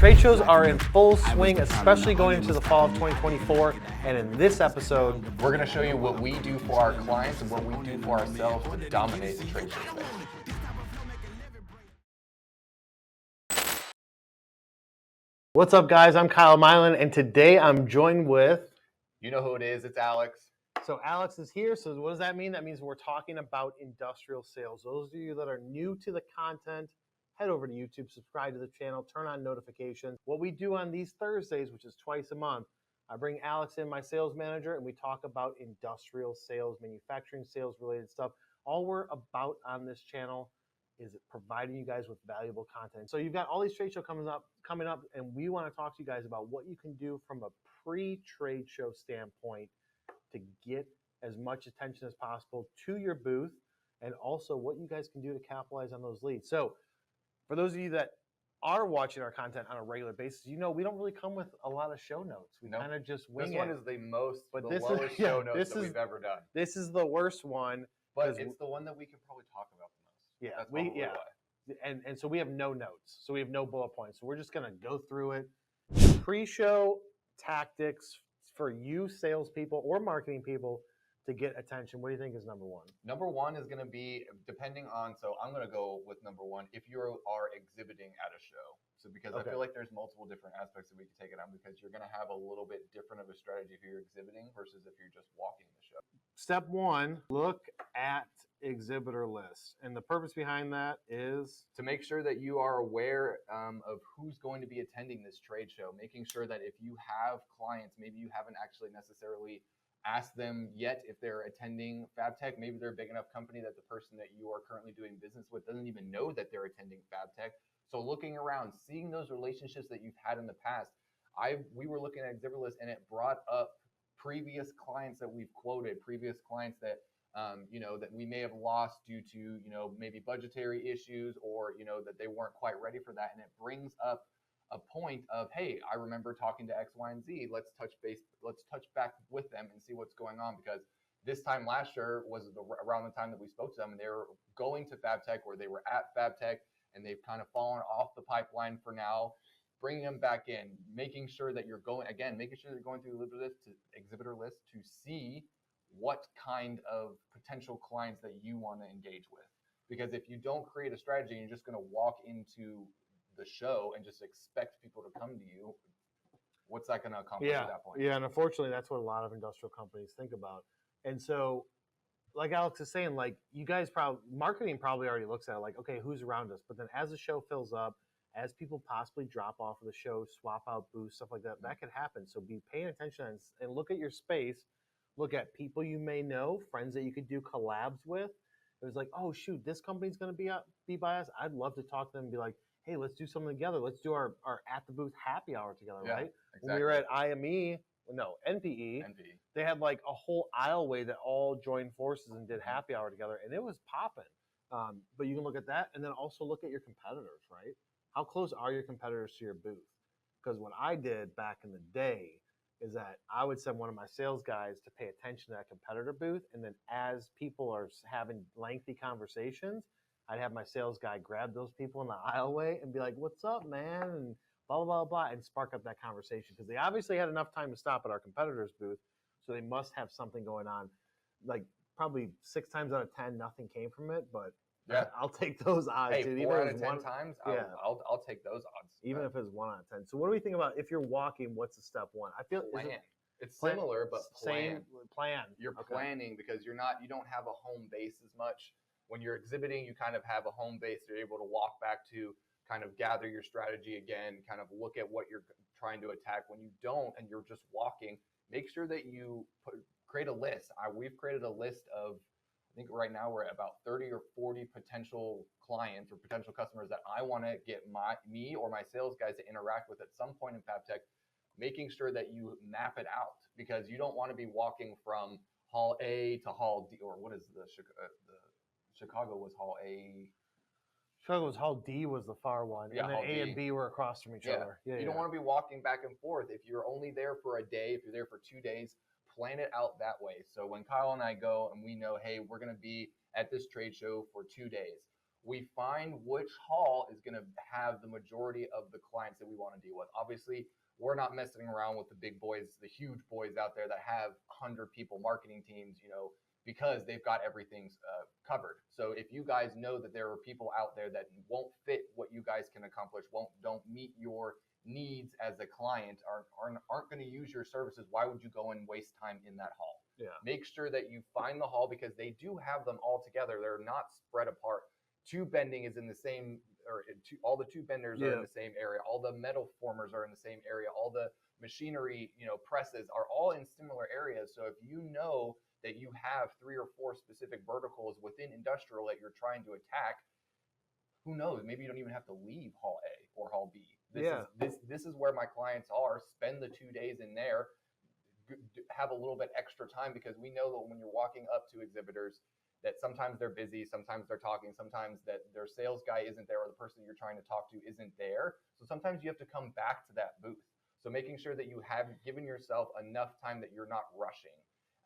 Trade shows are in full swing, especially going into the fall of 2024. And in this episode, we're going to show you what we do for our clients and what we do for ourselves to dominate the trade show space. What's up, guys? I'm Kyle Milan, and today I'm joined with... You know who it is. It's Alex. So Alex is here. So what does that mean? That means we're talking about industrial sales. Those of you that are new to the content, head over to YouTube, subscribe to the channel, turn on notifications. What we do on these Thursdays, which is twice a month, I bring Alex in, my sales manager, and we talk about industrial sales, manufacturing sales related stuff. All we're about on this channel is providing you guys with valuable content. So you've got all these trade shows coming up, and we want to talk to you guys about what you can do from a pre-trade show standpoint to get as much attention as possible to your booth, and also what you guys can do to capitalize on those leads. So for those of you that are watching our content on a regular basis, you know we don't really come with a lot of show notes. We kind of just wing it. This one is the lowest show notes that we've ever done. This is the worst one. But it's the one that we can probably talk about the most. Yeah, and so we have no notes. So we have no bullet points. So we're just going to go through it. Pre-show tactics for you salespeople or marketing people to get attention. What do you think is number one? Number one is going to be depending on, so I'm going to go with number one, if you are exhibiting at a show. So because I feel like there's multiple different aspects that we can take it on, because you're going to have a little bit different of a strategy if you're exhibiting versus if you're just walking the show. Step one, look at exhibitor lists. And the purpose behind that is to make sure that you are aware of who's going to be attending this trade show, making sure that if you have clients, maybe you haven't actually necessarily asked them yet if they're attending FabTech. Maybe they're a big enough company that the person that you are currently doing business with doesn't even know that they're attending FabTech. So looking around, seeing those relationships that you've had in the past. We were looking at exhibitor lists, and it brought up previous clients that we've quoted, previous clients that that we may have lost due to maybe budgetary issues, or that they weren't quite ready for that. And it brings up a point of, hey, I remember talking to X, Y, and Z. Let's touch back with them and see what's going on, because this time last year was around the time that we spoke to them, and they were going to FabTech, or they were at FabTech, and they've kind of fallen off the pipeline for now. Bringing them back in, making sure that you're going through exhibitor list to see what kind of potential clients that you want to engage with. Because if you don't create a strategy and you're just going to walk into the show and just expect people to come to you, what's that going to accomplish at that point? Yeah, and unfortunately, that's what a lot of industrial companies think about. And so, like Alex is saying, like you guys marketing probably already looks at it like, okay, who's around us? But then as the show fills up, as people possibly drop off of the show, swap out booths, stuff like that, that could happen. So be paying attention and look at your space. Look at people you may know, friends that you could do collabs with. It was like, oh, shoot, this company's going to be by us. I'd love to talk to them and be like, hey, let's do something together. Let's do our at the booth happy hour together, right? Exactly. When we were at NPE, they had like a whole aisleway that all joined forces and did happy hour together, and it was popping. But you can look at that, and then also look at your competitors, right? How close are your competitors to your booth? Because what I did back in the day is that I would send one of my sales guys to pay attention to that competitor booth, and then as people are having lengthy conversations, I'd have my sales guy grab those people in the aisleway and be like, what's up, man? And blah, blah, blah, blah, and spark up that conversation. Because they obviously had enough time to stop at our competitor's booth, so they must have something going on. Like probably 6 times out of 10, nothing came from it, but I'll take those odds. Hey, dude. 4 out of 10 times, I'll take those odds. Even if it's 1 out of 10. So what do we think about if you're walking, what's the step one? I feel it's similar, but same plan. You're planning because you don't have a home base as much. When you're exhibiting, you kind of have a home base you're able to walk back to, kind of gather your strategy again, kind of look at what you're trying to attack. When you don't and you're just walking, make sure that you create a list. We've created a list of, I think right now we're at about 30 or 40 potential clients or potential customers that I want to get me or my sales guys to interact with at some point in FabTech, making sure that you map it out, because you don't want to be walking from Hall A to Hall D, or what is the Chicago was Hall A. Chicago was Hall D was the far one, and then A and B were across from each other. You don't want to be walking back and forth. If you're only there for a day, if you're there for 2 days, plan it out that way. So when Kyle and I go and we know, hey, we're going to be at this trade show for 2 days, We find which hall is going to have the majority of the clients that we want to deal with. Obviously, we're not messing around with the big boys, the huge boys out there that have 100 people marketing teams, because they've got everything covered. So if you guys know that there are people out there that won't fit what you guys can accomplish, don't meet your needs as a client, aren't going to use your services, why would you go and waste time in that hall? Yeah. Make sure that you find the hall, because they do have them all together. They're not spread apart. Tube bending is in the same, all the tube benders are in the same area. All the metal formers are in the same area. All the machinery, presses are all in similar areas. So if you know that you have 3 or 4 specific verticals within industrial that you're trying to attack, who knows? Maybe you don't even have to leave Hall A or Hall B. This is where my clients are. Spend the 2 days in there. Have a little bit extra time, because we know that when you're walking up to exhibitors, that sometimes they're busy, sometimes they're talking, sometimes that their sales guy isn't there, or the person you're trying to talk to isn't there. So sometimes you have to come back to that booth. So making sure that you have given yourself enough time that you're not rushing.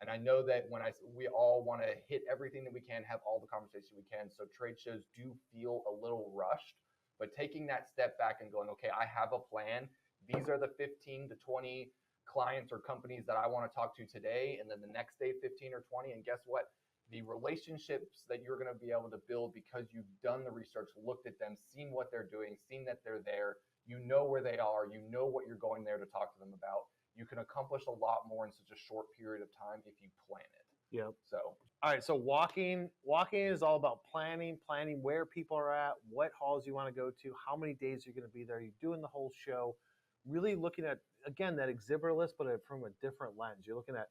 And I know that we all want to hit everything that we can, have all the conversation we can. So trade shows do feel a little rushed, but taking that step back and going, okay, I have a plan. These are the 15 to 20 clients or companies that I want to talk to today. And then the next day, 15 or 20. And guess what? The relationships that you're going to be able to build because you've done the research, looked at them, seen what they're doing, seen that they're there. You know where they are. You know what you're going there to talk to them about. You can accomplish a lot more in such a short period of time if you plan it. Yep. So, all right. So walking is all about planning where people are at, what halls you want to go to, how many days you're going to be there. You're doing the whole show, really looking at, again, that exhibitor list, but from a different lens. You're looking at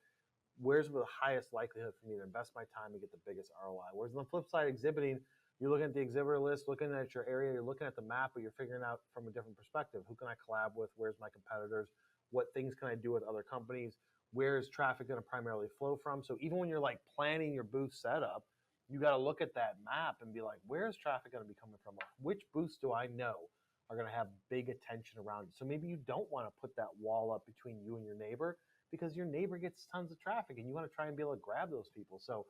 where's the highest likelihood for me to invest my time and get the biggest ROI. Whereas on the flip side, exhibiting, you're looking at the exhibitor list, looking at your area, you're looking at the map, but you're figuring out from a different perspective. Who can I collab with? Where's my competitors? What things can I do with other companies? Where is traffic going to primarily flow from? So even when you're like planning your booth setup, you got to look at that map and be like, where's traffic going to be coming from? Which booths do I know are going to have big attention around it? So maybe you don't want to put that wall up between you and your neighbor, because your neighbor gets tons of traffic and you want to try and be able to grab those people. So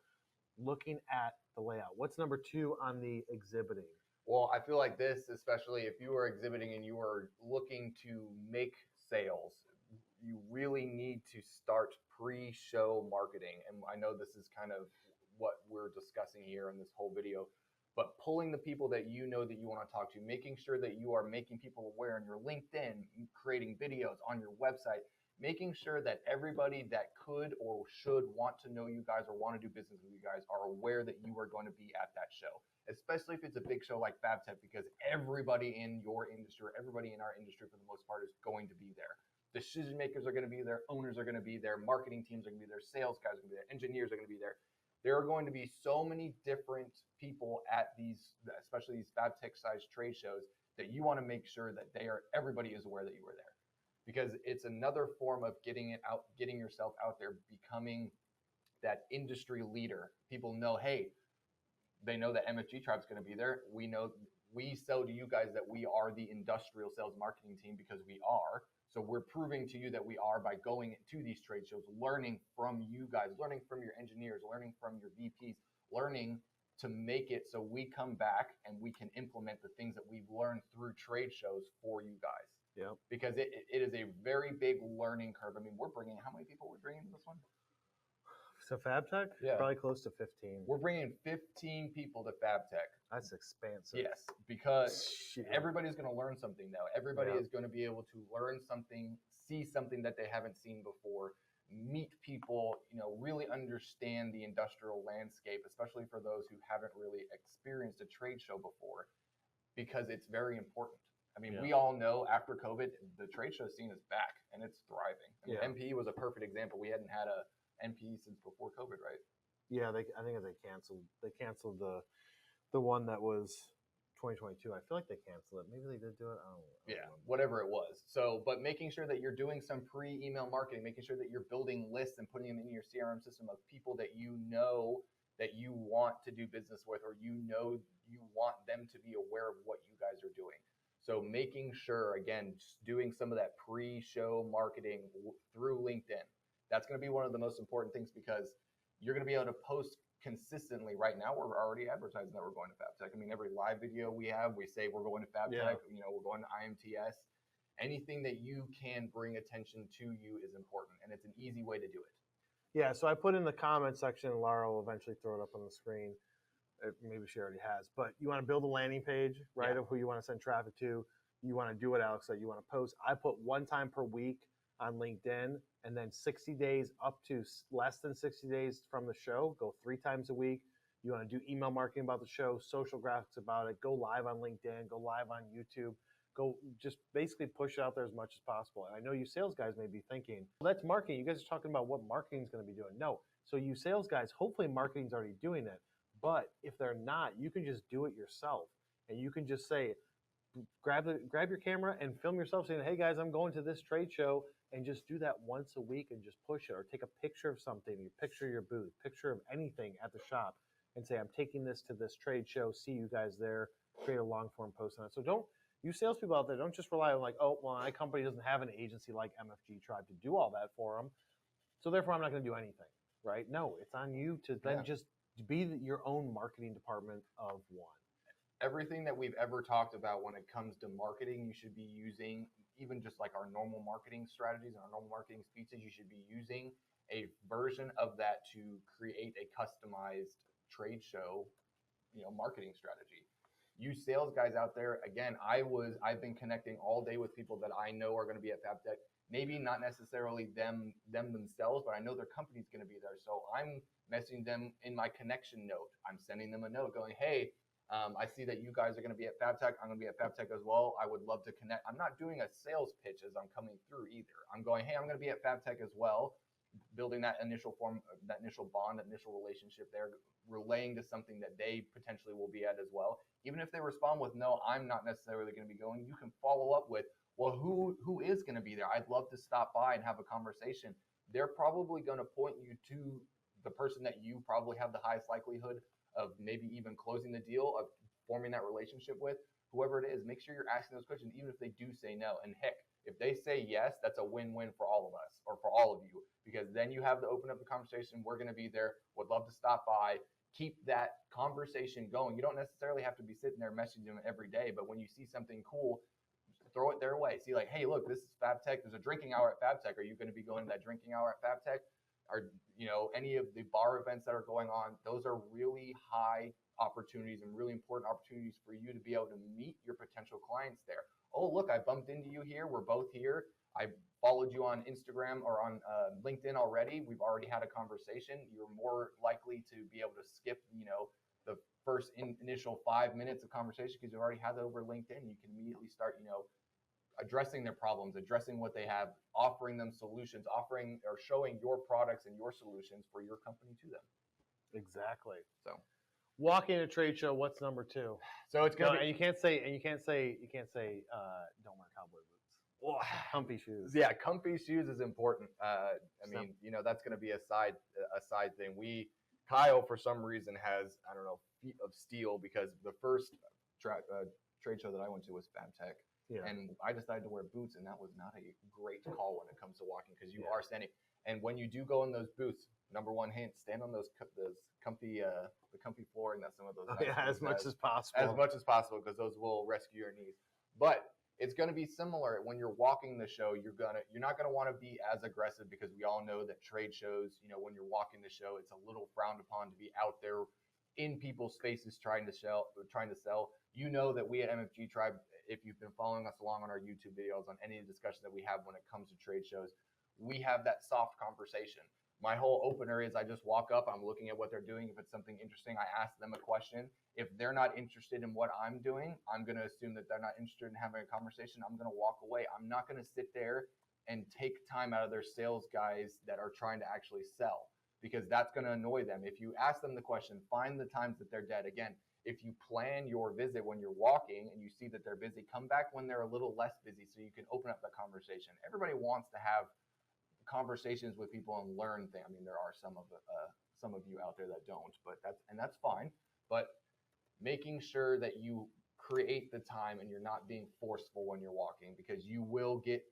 looking at the layout. What's number 2 on the exhibiting? Well, I feel like this, especially if you are exhibiting and you are looking to make sales, you really need to start pre-show marketing. And I know this is kind of what we're discussing here in this whole video, but pulling the people that you know that you want to talk to, making sure that you are making people aware on your LinkedIn, creating videos on your website, making sure that everybody that could or should want to know you guys or want to do business with you guys are aware that you are going to be at that show, especially if it's a big show like FabTech, because everybody in your industry, or everybody in our industry for the most part, is going to be there. Decision makers are going to be there, owners are going to be there, marketing teams are going to be there, sales guys are going to be there, engineers are going to be there. There are going to be so many different people at these, especially these FabTech sized trade shows, that you want to make sure that everybody is aware that you were there. Because it's another form of getting yourself out there, becoming that industry leader. People know, hey, they know that MFG Tribe's going to be there. We sell to you guys that we are the industrial sales marketing team, because we are. So we're proving to you that we are by going to these trade shows, learning from you guys, learning from your engineers, learning from your VPs, learning to make it so we come back and we can implement the things that we've learned through trade shows for you guys. Yeah. Because it is a very big learning curve. I mean, how many people we're bringing to this one? So FabTech? Yeah. Probably close to 15. We're bringing 15 people to FabTech. That's expansive. Yes, because everybody's going to learn something now. Everybody is going to be able to learn something, see something that they haven't seen before, meet people, really understand the industrial landscape, especially for those who haven't really experienced a trade show before, because it's very important. I mean, we all know after COVID, the trade show scene is back and it's thriving. I mean, MPE was a perfect example. We hadn't had a MPE since before COVID, right? Yeah, I think they canceled the one that was 2022. I feel like they canceled it. Maybe they did do it. I don't remember. Whatever it was. So, but making sure that you're doing some pre-email marketing, making sure that you're building lists and putting them in your CRM system of people that you know that you want to do business with, or you want them to be aware of what you guys are doing. So making sure, again, just doing some of that pre-show marketing through LinkedIn. That's going to be one of the most important things, because you're going to be able to post consistently right now, we're already advertising that we're going to FabTech. I mean, every live video we have, we say we're going to FabTech, we're going to IMTS. Anything that you can bring attention to you is important, and it's an easy way to do it. Yeah, so I put in the comment section, and Laura will eventually throw it up on the screen. Maybe she already has, but you want to build a landing page, right, of who you want to send traffic to. You want to do what Alex said. You want to post. I put one time per week on LinkedIn, and then 60 days up to less than 60 days from the show, go 3 times a week. You want to do email marketing about the show, social graphics about it, go live on LinkedIn, go live on YouTube, go just basically push it out there as much as possible. And I know you sales guys may be thinking, well, that's marketing. You guys are talking about what marketing is going to be doing. No. So you sales guys, hopefully marketing's already doing it. But if they're not, you can just do it yourself. And you can just say, grab your camera and film yourself saying, hey guys, I'm going to this trade show, and just do that once a week and just push it, or take a picture of something, you picture your booth, picture of anything at the shop, and say, I'm taking this to this trade show, see you guys there, create a long form post on it. So don't, you salespeople out there, don't just rely on like, oh, well, my company doesn't have an agency like MFG Tribe to do all that for them, so therefore I'm not going to do anything, right? No, it's on you to then just be your own marketing department of one. Everything that we've ever talked about when it comes to marketing, you should be using, even just like our normal marketing strategies and our normal marketing speeches, you should be using a version of that to create a customized trade show, marketing strategy. You sales guys out there, again, I've been connecting all day with people that I know are going to be at FabTech. Maybe not necessarily them themselves, but I know their company's going to be there. So I'm messaging them in my connection note. I'm sending them a note going, hey, I see that you guys are going to be at FabTech. I'm going to be at FabTech as well. I would love to connect. I'm not doing a sales pitch as I'm coming through either. I'm going, hey, I'm going to be at FabTech as well, building that initial bond, that initial relationship there, relaying to something that they potentially will be at as well. Even if they respond with, no, I'm not necessarily going to be going, you can follow up with, well, who is going to be there? I'd love to stop by and have a conversation. They're probably going to point you to the person that you probably have the highest likelihood of maybe even closing the deal, of forming that relationship with, whoever it is. Make sure you're asking those questions, even if they do say no. And heck, if they say yes, that's a win-win for all of us, or for all of you, because then you have to open up the conversation. We're going to be there. Would love to stop by. Keep that conversation going. You don't necessarily have to be sitting there messaging them every day, but when you see something cool, throw it their way. See, like, hey, look, this is FabTech. There's a drinking hour at FabTech. Are you going to be going to that drinking hour at FabTech? Or, any of the bar events that are going on? Those are really high opportunities and really important opportunities for you to be able to meet your potential clients there. Oh, look, I bumped into you here. We're both here. I followed you on Instagram or on LinkedIn already. We've already had a conversation. You're more likely to be able to skip, the first initial 5 minutes of conversation because you already had that over LinkedIn. You can immediately start, addressing their problems, addressing what they have, offering them solutions, offering or showing your products and your solutions for your company to them. Exactly. So, walking a trade show, what's number 2? So it's gonna and you can't say don't wear cowboy boots. Oh, comfy shoes. Yeah, comfy shoes is important. I mean, that's going to be a side thing. Kyle, for some reason, has, I don't know, feet of steel, because the first trade show that I went to was FabTech. Yeah. And I decided to wear boots, and that was not a great call when it comes to walking, because you are standing. And when you do go in those boots, number one hint, stand on those comfy the comfy flooring that some of those as much as possible. As much as possible, because those will rescue your knees. But it's going to be similar when you're walking the show. You're not going to want to be as aggressive, because we all know that trade shows, when you're walking the show, it's a little frowned upon to be out there in people's faces trying to sell. You know that we at MFG Tribe, if you've been following us along on our YouTube videos, on any discussion that we have when it comes to trade shows, we have that soft conversation. My whole opener is I just walk up, I'm looking at what they're doing. If it's something interesting, I ask them a question. If they're not interested in what I'm doing, I'm going to assume that they're not interested in having a conversation. I'm going to walk away. I'm not going to sit there and take time out of their sales guys that are trying to actually sell, because that's going to annoy them. If you ask them the question, find the times that they're dead. Again, if you plan your visit when you're walking and you see that they're busy, come back when they're a little less busy so you can open up the conversation. Everybody wants to have conversations with people and learn things. I mean, there are some of you out there that don't, but that's fine. But making sure that you create the time and you're not being forceful when you're walking, because you will get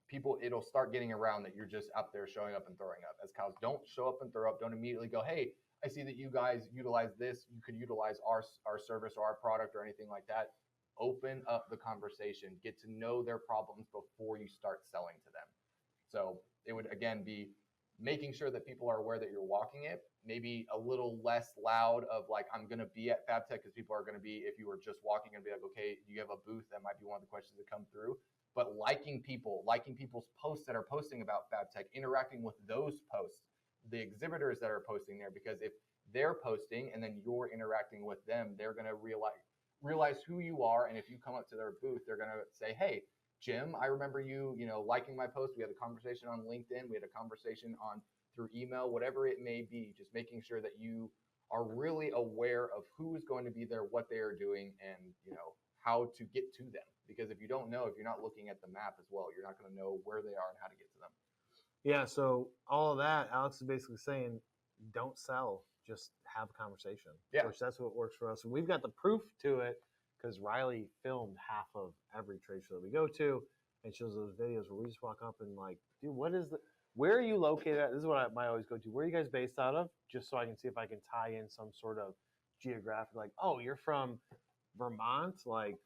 people, it'll start getting around that you're just up there showing up and throwing up. As cows, don't show up and throw up. Don't immediately go, hey, I see that you guys utilize this. You could utilize our service or our product or anything like that. Open up the conversation. Get to know their problems before you start selling to them. So it would, again, be making sure that people are aware that you're walking it, maybe a little less loud of like, I'm going to be at FabTech, because people are going to be, if you were just walking and be like, okay, you have a booth, that might be one of the questions that come through. But liking people's posts that are posting about FabTech, interacting with those posts, the exhibitors that are posting there, because if they're posting and then you're interacting with them, they're going to realize who you are. And if you come up to their booth, they're going to say, hey, Jim, I remember you, liking my post. We had a conversation on LinkedIn. We had a conversation through email, whatever it may be, just making sure that you are really aware of who's going to be there, what they are doing, and, how to get to them. Because if you don't know, if you're not looking at the map as well, you're not going to know where they are and how to get to them. Yeah. So all of that, Alex is basically saying, don't sell, just have a conversation. Yeah. Which that's what works for us. And we've got the proof to it, because Riley filmed half of every trade show that we go to and shows those videos where we just walk up and like, dude, where are you located at? This is what I always go to. Where are you guys based out of? Just so I can see if I can tie in some sort of geographic, like, oh, you're from Vermont? Like,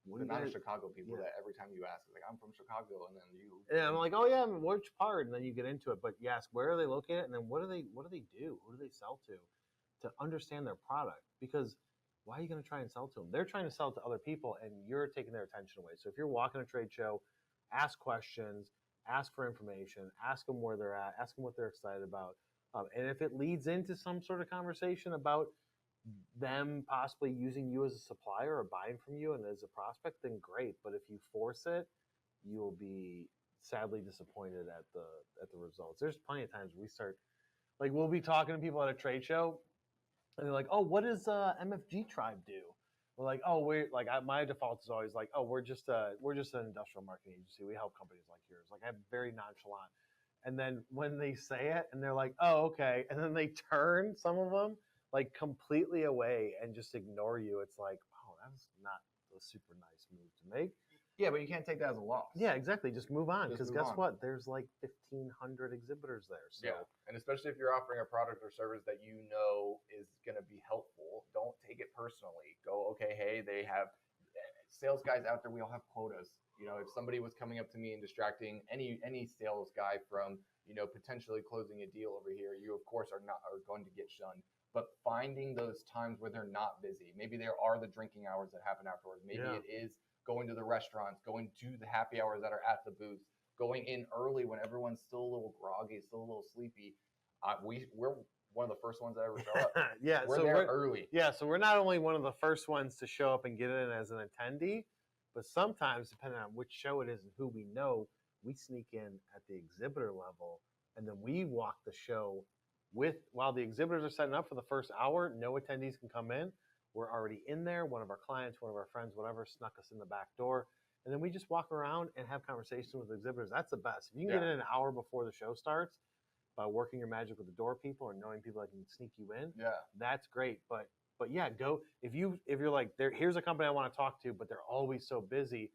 the amount of Chicago people that every time you ask, is like, I'm from Chicago, and then you. Yeah, I'm like, oh yeah, which part? And then you get into it. But you ask, where are they located? And then what do they do? Who do they sell to understand their product? Because why are you going to try and sell to them? They're trying to sell to other people, and you're taking their attention away. So if you're walking a trade show, ask questions, ask for information, ask them where they're at, ask them what they're excited about. And if it leads into some sort of conversation about them possibly using you as a supplier or buying from you and as a prospect, then great. But if you force it, you will be sadly disappointed at the results. There's plenty of times we start, like, we'll be talking to people at a trade show, and they're like, oh, what does MFG Tribe do? We're like, oh, my default is always like, oh, we're just an industrial marketing agency. We help companies like yours. Like, I'm very nonchalant. And then when they say it and they're like, oh, okay. And then they turn, some of them, like completely away and just ignore you. It's like, oh, that's not a super nice move to make. Yeah, but you can't take that as a loss. Yeah, exactly. Just move on. Because guess what? There's like 1,500 exhibitors there. So. Yeah, and especially if you're offering a product or service that you know is going to be helpful, don't take it personally. Go, okay, hey, they have sales guys out there. We all have quotas. If somebody was coming up to me and distracting any sales guy from, potentially closing a deal over here, you of course are going to get shunned. But finding those times where they're not busy, maybe there are the drinking hours that happen afterwards. Maybe it is going to the restaurants, going to the happy hours that are at the booths, going in early when everyone's still a little groggy, still a little sleepy. We're one of the first ones that ever show up. Yeah, we're there early. Yeah, so we're not only one of the first ones to show up and get in as an attendee, but sometimes, depending on which show it is and who we know, we sneak in at the exhibitor level, and then we walk the show while the exhibitors are setting up for the first hour. No attendees can come in. We're already in there. One of our clients, one of our friends, whatever, snuck us in the back door. And then we just walk around and have conversations with exhibitors. That's the best. If you can get in an hour before the show starts by working your magic with the door people or knowing people that can sneak you in, that's great. But yeah, go. If you're like, here's a company I want to talk to, but they're always so busy,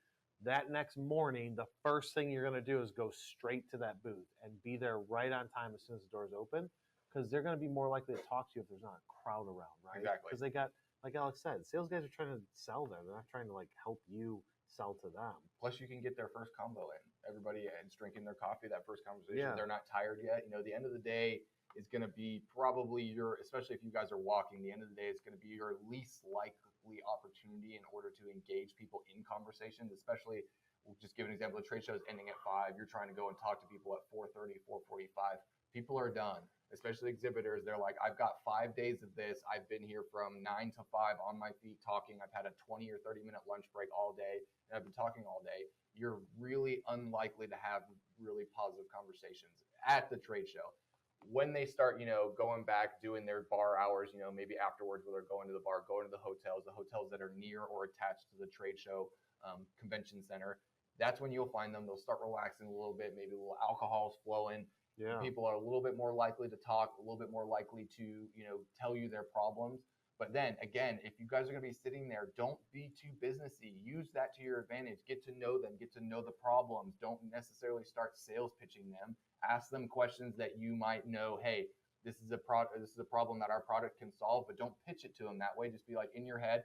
that next morning, the first thing you're going to do is go straight to that booth and be there right on time as soon as the doors open, because they're going to be more likely to talk to you if there's not a crowd around, right? Exactly. Because they got, like Alex said, sales guys are trying to sell there. They're not trying to like help you sell to them. Plus, you can get their first combo in. Everybody is drinking their coffee, that first conversation. Yeah. They're not tired yet. The end of the day is going to be probably especially if you guys are walking, the end of the day is going to be your least likely opportunity in order to engage people in conversations, especially, we'll just give an example, the trade show is ending at 5. You're trying to go and talk to people at 4:30, 4:45. People are done. Especially exhibitors, they're like, I've got 5 days of this. I've been here from 9 to 5 on my feet talking. I've had a 20 or 30-minute lunch break all day, and I've been talking all day. You're really unlikely to have really positive conversations at the trade show. When they start, going back, doing their bar hours, maybe afterwards where they're going to the bar, going to the hotels that are near or attached to the trade show convention center, that's when you'll find them. They'll start relaxing a little bit, maybe a little alcohol's flowing. Yeah. People are a little bit more likely to talk, a little bit more likely to, tell you their problems. But then again, if you guys are going to be sitting there, don't be too businessy. Use that to your advantage. Get to know them, get to know the problems. Don't necessarily start sales pitching them. Ask them questions that you might know. Hey, this is a problem that our product can solve, but don't pitch it to them that way. Just be like in your head,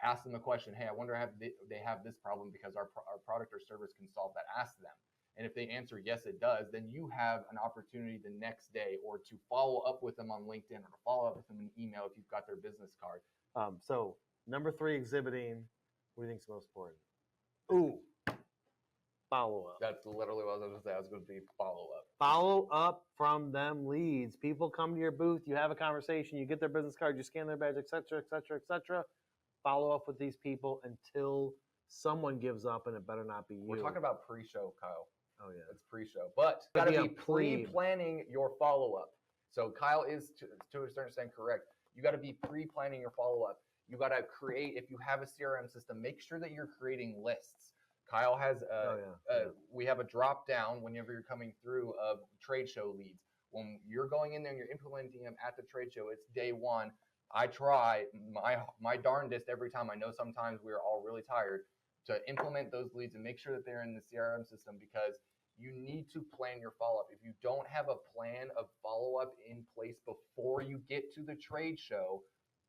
ask them a question. Hey, I wonder if they have this problem because our product or service can solve that. Ask them. And if they answer yes, it does, then you have an opportunity the next day or to follow up with them on LinkedIn or to follow up with them in email if you've got their business card. So number 3, exhibiting. What do you think is most important? Ooh, follow up. That's literally what I was going to say. I was going to be follow up. Follow up from them leads. People come to your booth, you have a conversation, you get their business card, you scan their badge, etc., etc., etc. Follow up with these people until someone gives up, and it better not be you. We're talking about pre-show, Kyle. Oh yeah, it's pre-show, but got to be pre-planning your follow-up. So Kyle is to a certain extent correct. You got to be pre-planning your follow-up. You got to create, if you have a CRM system, make sure that you're creating lists. Kyle has we have a drop down whenever you're coming through of trade show leads. When you're going in there and you're implementing them at the trade show, it's day one. I try my darndest every time. I know sometimes we're all really tired to implement those leads and make sure that they're in the CRM system, because you need to plan your follow-up. If you don't have a plan of follow-up in place before you get to the trade show,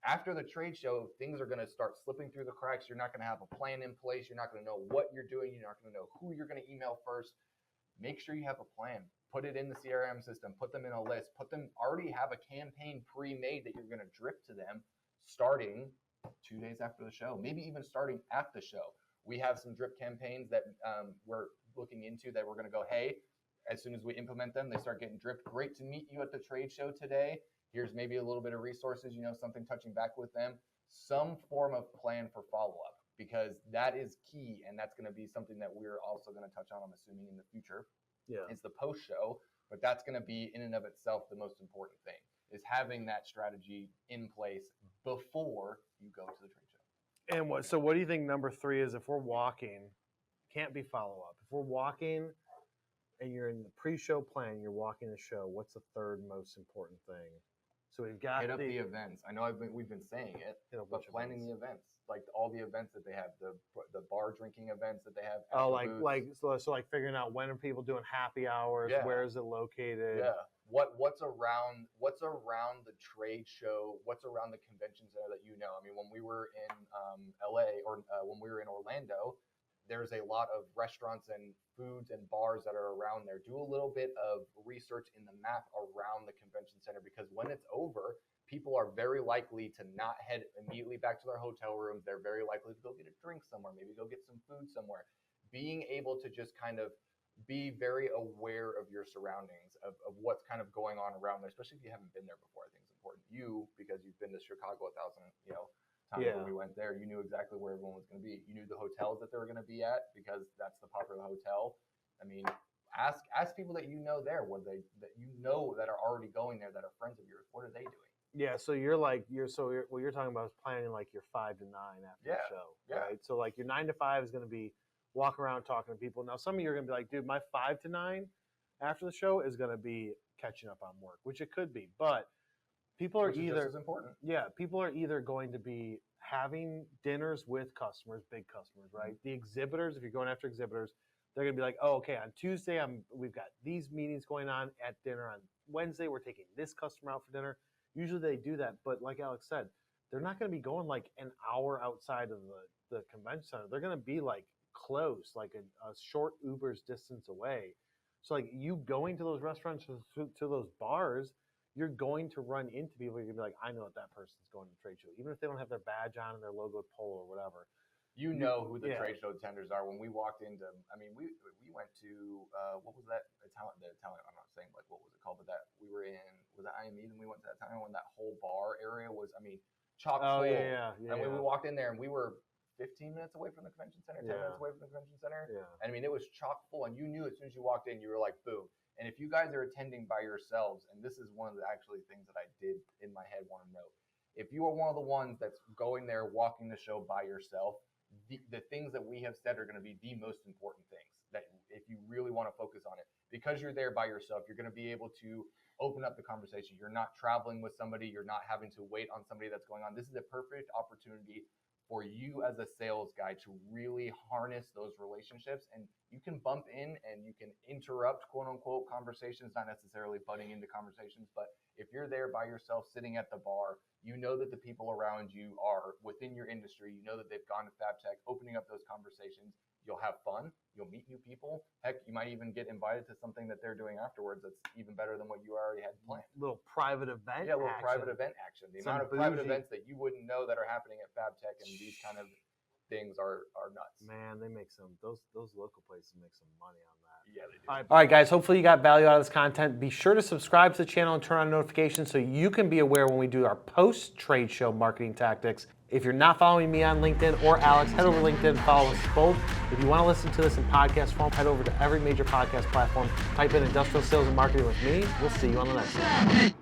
after the trade show, things are going to start slipping through the cracks. You're not going to have a plan in place. You're not going to know what you're doing. You're not going to know who you're going to email first. Make sure you have a plan. Put it in the CRM system. Put them in a list. Already have a campaign pre-made that you're going to drip to them starting 2 days after the show, maybe even starting at the show. We have some drip campaigns that we're looking into that we're going to go, hey, as soon as we implement them, they start getting dripped. Great to meet you at the trade show today. Here's maybe a little bit of resources, something touching back with them. Some form of plan for follow-up, because that is key, and that's going to be something that we're also going to touch on, I'm assuming, in the future. Yeah. It's the post-show, but that's going to be in and of itself the most important thing, is having that strategy in place before you go to the trade show. And what do you think number 3 is? If we're walking, can't be follow-up. If we're walking and you're in the pre-show plan, you're walking the show, what's the third most important thing? So we've got hit up the events. I know we've been saying it, but planning the events, like all the events that they have, the bar drinking events that they have. Oh, like figuring out when are people doing happy hours? Yeah. Where is it located? Yeah. What's around the trade show? What's around the convention center that you know? I mean, when we were in LA or when we were in Orlando, there's a lot of restaurants and foods and bars that are around there. Do a little bit of research in the map around the convention center, because when it's over, people are very likely to not head immediately back to their hotel rooms. They're very likely to go get a drink somewhere, maybe go get some food somewhere. Being able to just kind of be very aware of your surroundings, of what's kind of going on around there, especially if you haven't been there before, I think is important. You, because you've been to Chicago 1,000, times when we went there, you knew exactly where everyone was going to be. You knew the hotels that they were going to be at, because that's the popular hotel. I mean, ask people that you know there, that are already going there, that are friends of yours. What are they doing? Yeah, so you're talking about is planning like your 5 to 9 after the show, right? So like your 9 to 5 is going to be walk around talking to people. Now some of you are going to be like, dude, my 5 to 9 after the show is going to be catching up on work, which it could be, but people are either just as important. Yeah, people are either going to be having dinners with customers, big customers, right? The exhibitors, if you're going after exhibitors, they're going to be like, oh, okay, on Tuesday we've got these meetings going on at dinner. On Wednesday, we're taking this customer out for dinner. Usually they do that, but like Alex said, they're not going to be going like an hour outside of the convention center. They're going to be like close, like a short Uber's distance away. So like you going to those restaurants, to those bars, you're going to run into people. You're going to be like, I know that person's going to the trade show. Even if they don't have their badge on and their logo polo or whatever. You know who the trade show attenders are. When we walked into, I mean, we went to, what was that? The Italian, I'm not saying like, what was it called? But we were in, was it IME? And we went to that time when that whole bar area was, I mean, chock full. Yeah. And when we walked in there and we were 15 minutes away from the convention center, 10 minutes away from the convention center. Yeah. And I mean, it was chock full. And you knew as soon as you walked in, you were like, boom. And if you guys are attending by yourselves, and this is one of the actually things that I did in my head want to note, if you are one of the ones that's going there, walking the show by yourself, the things that we have said are going to be the most important things that if you really want to focus on it, because you're there by yourself, you're going to be able to open up the conversation. You're not traveling with somebody. You're not having to wait on somebody that's going on. This is a perfect opportunity for you as a sales guy to really harness those relationships. And you can bump in and you can interrupt, quote unquote, conversations, not necessarily butting into conversations, but if you're there by yourself sitting at the bar, you know that the people around you are within your industry. You know that they've gone to FabTech, opening up those conversations. You'll have fun. You'll meet new people. Heck, you might even get invited to something that they're doing afterwards that's even better than what you already had planned. Little private event. Yeah, a little private event action. The amount of private events that you wouldn't know that are happening at FabTech and these kind of things are nuts. Man, they make those local places make some money on that. Yeah, they do. All right, guys, hopefully you got value out of this content. Be sure to subscribe to the channel and turn on notifications so you can be aware when we do our post-trade show marketing tactics. If you're not following me on LinkedIn or Alex, head over to LinkedIn and follow us both. If you want to listen to this in podcast form, head over to every major podcast platform. Type in Industrial Sales and Marketing with me. We'll see you on the next one.